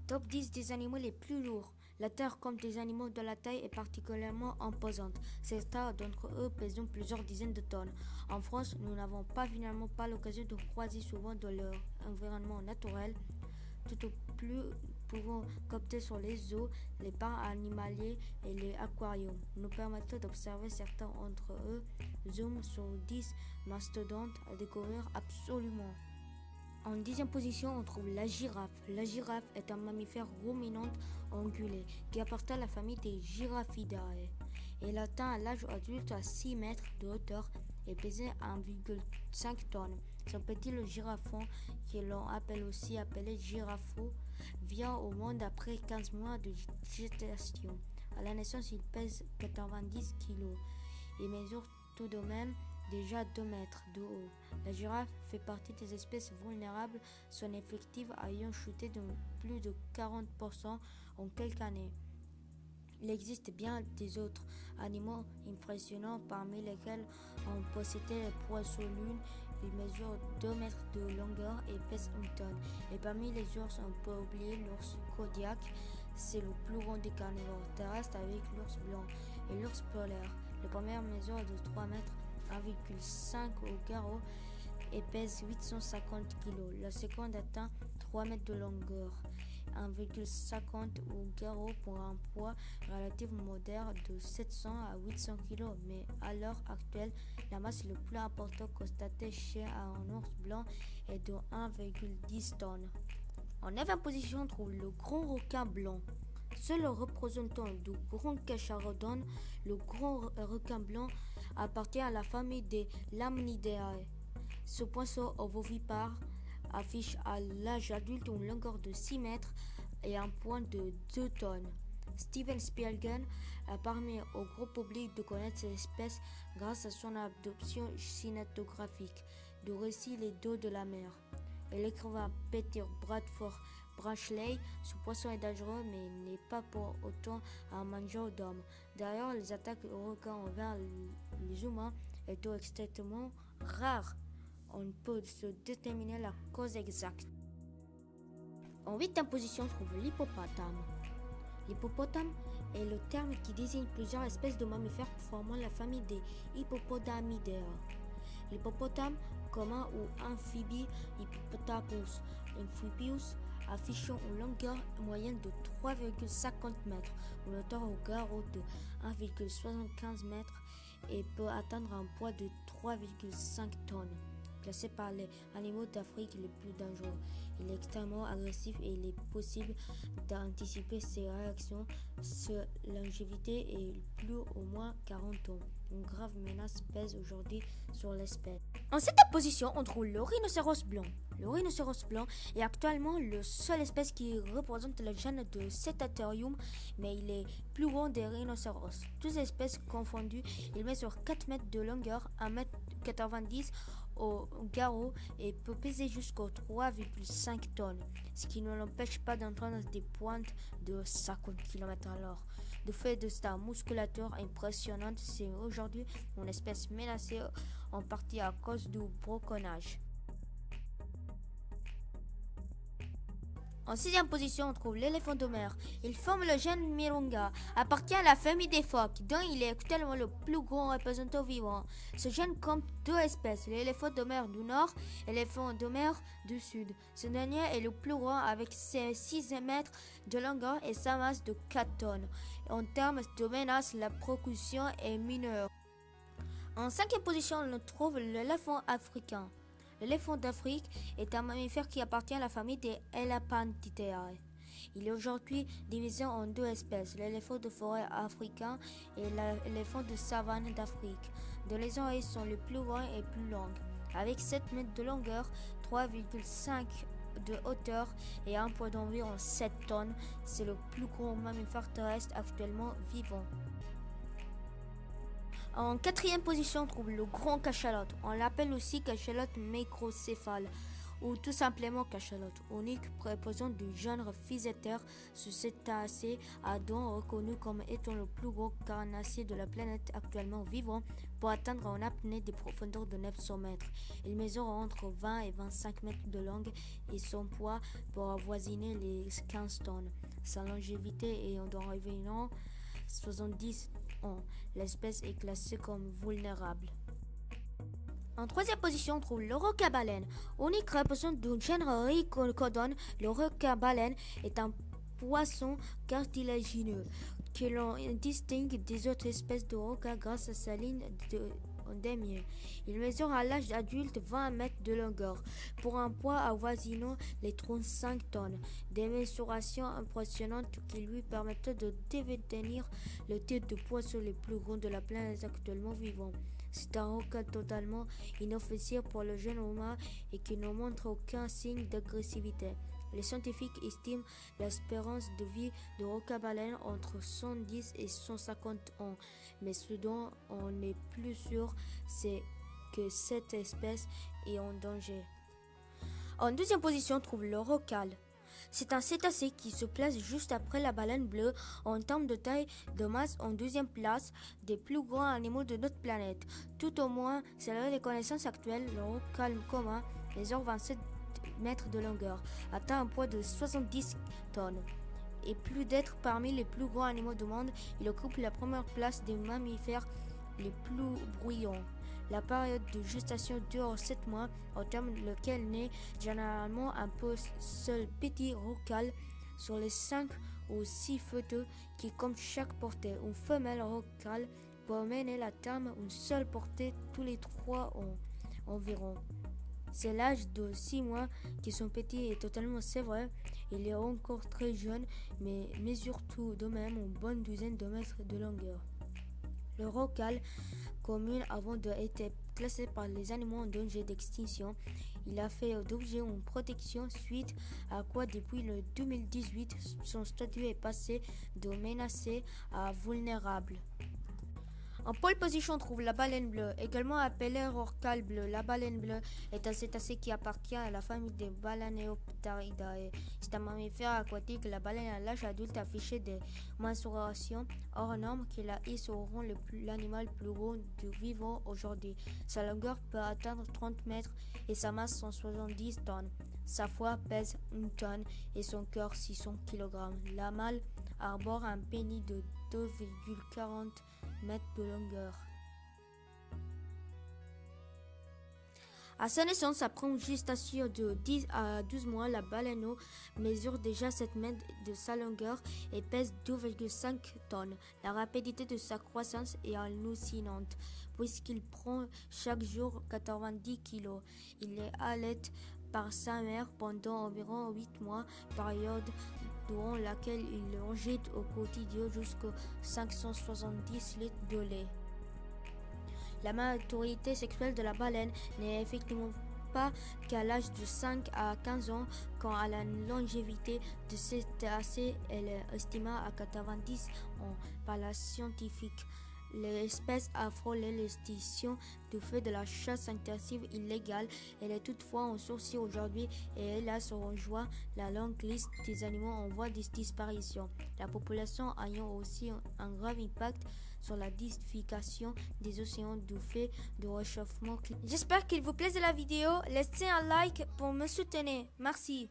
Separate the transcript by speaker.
Speaker 1: Top 10 des animaux les plus lourds. La Terre compte des animaux dont la taille est particulièrement imposante. Certains d'entre eux pèsent plusieurs dizaines de tonnes. En France, nous n'avons finalement pas l'occasion de croiser souvent dans leur environnement naturel. Tout au plus, pouvons capter sur les zoos, les parcs animaliers et les aquariums, nous permettant d'observer certains d'entre eux. Zoom sur 10 mastodontes à découvrir absolument. En 10e position, on trouve la girafe. La girafe est un mammifère ruminant ongulé qui appartient à la famille des Giraffidae. Elle atteint à l'âge adulte à 6 mètres de hauteur et pèse 1,5 tonnes. Son petit le girafon, que l'on appelle aussi appelé girafo, vient au monde après 15 mois de gestation. À la naissance, il pèse 90 kg et mesure tout de même déjà 2 mètres de haut. La girafe fait partie des espèces vulnérables, son effectif ayant chuté de plus de 40% en quelques années. Il existe bien des autres animaux impressionnants parmi lesquels on peut citer les poissons lunes. Ils mesurent 2 mètres de longueur et pèsent 1 tonne. Et parmi les ours, on peut oublier l'ours Kodiak. C'est le plus grand des carnivores terrestres avec l'ours blanc et l'ours polaire. Le premier mesure de 3 mètres 1,5 au garrot et pèse 850 kg. La seconde atteint 3 mètres de longueur, 1,50 au garrot pour un poids relativement moderne de 700 à 800 kg. Mais à l'heure actuelle, la masse le plus importante constatée chez un ours blanc est de 1,10 tonnes. En 9e position, on trouve le grand requin blanc. Seul le représentant du grand cachalodon, le grand requin blanc, appartient à la famille des Lamnidae. Ce poisson ovovipare affiche à l'âge adulte une longueur de 6 mètres et un poids de 2 tonnes. Steven Spielberg a permis au gros public de connaître cette espèce grâce à son adoption cinématographique du récit Les Dos de la mer. Et l'écrivain Peter Bradford Branchley, ce poisson est dangereux mais n'est pas pour autant un mangeur d'hommes. D'ailleurs, les attaques aux requins envers les humains étant extrêmement rares, on peut se déterminer la cause exacte. En 8e position, on trouve l'hippopotame. L'hippopotame est le terme qui désigne plusieurs espèces de mammifères formant la famille des Hippopotamidae. L'hippopotame commun ou amphibie Hippopotamus amphibius affichant une longueur moyenne de 3,50 mètres, une hauteur au garrot de 1,75 mètres et peut atteindre un poids de 3,5 tonnes. Classé par les animaux d'Afrique les plus dangereux, il est extrêmement agressif et il est possible d'anticiper ses réactions. Sa longévité est plus au moins 40 ans. Une grave menace pèse aujourd'hui sur l'espèce. En 7e position, on trouve le rhinocéros blanc. Le rhinocéros blanc est actuellement la seule espèce qui représente le gène de Cetatherium, mais il est plus grand des rhinocéros. Toutes espèces confondues, il mesure 4 mètres de longueur, 1,90 m au garrot et peut peser jusqu'à 3,5 tonnes, ce qui ne l'empêche pas d'entraîner des pointes de 50 km/h. Du fait de sa musculature impressionnante, c'est aujourd'hui une espèce menacée en partie à cause du braconnage. En 6e position, on trouve l'éléphant de mer. Il forme le gène Mirunga, appartient à la famille des phoques, dont il est actuellement le plus grand représentant vivant. Ce gène compte 2 espèces, l'éléphant de mer du nord et l'éléphant de mer du sud. Ce dernier est le plus grand avec ses 6 mètres de longueur et sa masse de 4 tonnes. En termes de menace, la précaution est mineure. En 5e position, on trouve l'éléphant africain. L'éléphant d'Afrique est un mammifère qui appartient à la famille des Elephantidae. Il est aujourd'hui divisé en 2 espèces, l'éléphant de forêt africain et l'éléphant de savane d'Afrique, dont les oreilles sont les plus grandes et plus longues. Avec 7 mètres de longueur, 3,5 de hauteur et un poids d'environ 7 tonnes, c'est le plus grand mammifère terrestre actuellement vivant. En 4e position, on trouve le grand cachalote. On l'appelle aussi cachalote microcéphale ou tout simplement cachalote, unique préposant du genre Physeter. Ce cétacé a donc reconnu comme étant le plus gros carnassier de la planète actuellement vivant pour atteindre en apnée des profondeurs de 900 mètres. Il mesure entre 20 et 25 mètres de longue et son poids peut avoisiner les 15 tonnes. Sa longévité est d'environ 70 ans. L'espèce est classée comme vulnérable. En troisième position, on trouve le requin-baleine. Unique représentant du genre Rhicodon, le requin-baleine est un poisson cartilagineux que l'on distingue des autres espèces de requins grâce à sa ligne d'émier. Il mesure à l'âge adulte 20 mètres de longueur pour un poids avoisinant les 35 tonnes. Des mensurations impressionnantes qui lui permettent de devenir le type de poisson le plus grand de la planète actuellement vivant. C'est un requin totalement inoffensif pour le jeune humain et qui ne montre aucun signe d'agressivité. Les scientifiques estiment l'espérance de vie de requin-baleine entre 110 et 150 ans, mais ce dont on n'est plus sûr, c'est que cette espèce est en danger. En deuxième position, on trouve le rorqual. C'est un cétacé qui se place juste après la baleine bleue en termes de taille de masse en deuxième place des plus grands animaux de notre planète. Tout au moins, selon les connaissances actuelles, le rorqual commun mesure 27 mètres de longueur, atteint un poids de 70 tonnes. Et plus d'être parmi les plus grands animaux du monde, il occupe la première place des mammifères les plus bruyants. La période de gestation dure 7 mois, au terme lequel naît généralement un peu seul petit rorqual sur les 5 ou 6 foetus qui comptent chaque portée. Une femelle rorqual peut mener à terme une seule portée tous les 3 ans environ. C'est l'âge de 6 mois qui sont petits et totalement sévère. Il est encore très jeune, mais mesure tout de même une bonne douzaine de mètres de longueur. Le rorqual commun avant d'être classé par les animaux en danger d'extinction, il a fait d'objet une protection suite à quoi depuis le 2018 son statut est passé de menacé à vulnérable. En pole position, on trouve la baleine bleue, également appelée rorqual bleu. La baleine bleue est un cétacé qui appartient à la famille des Balaeneopteridae. C'est un mammifère aquatique. La baleine à l'âge adulte affiché des mensurations hors normes qui la hissent au rang l'animal plus gros du vivant aujourd'hui. Sa longueur peut atteindre 30 mètres et sa masse 170 tonnes. Sa foie pèse 1 tonne et son cœur 600 kg. La mâle arbore un pénis de 2,40 mètres de longueur. À sa naissance, après une gestation de 10 à 12 mois, la baleine mesure déjà 7 mètres de sa longueur et pèse 2,5 tonnes. La rapidité de sa croissance est hallucinante puisqu'il prend chaque jour 90 kg. Il est allaité par sa mère pendant environ 8 mois, période durant laquelle il rejette au quotidien jusqu'à 570 litres de lait. La maturité sexuelle de la baleine n'est effectivement pas qu'à l'âge de 5 à 15 ans, quand à la longévité de cétacé elle est estimée à 90 ans par la scientifique. L'espèce a frôlé l'extinction du fait de la chasse intensive illégale. Elle est toutefois en sursis aujourd'hui et elle a sur joie la longue liste des animaux en voie de disparition. La population ayant aussi un grave impact sur la diversification des océans du fait du réchauffement climatique. J'espère qu'il vous plaise la vidéo. Laissez un like pour me soutenir. Merci.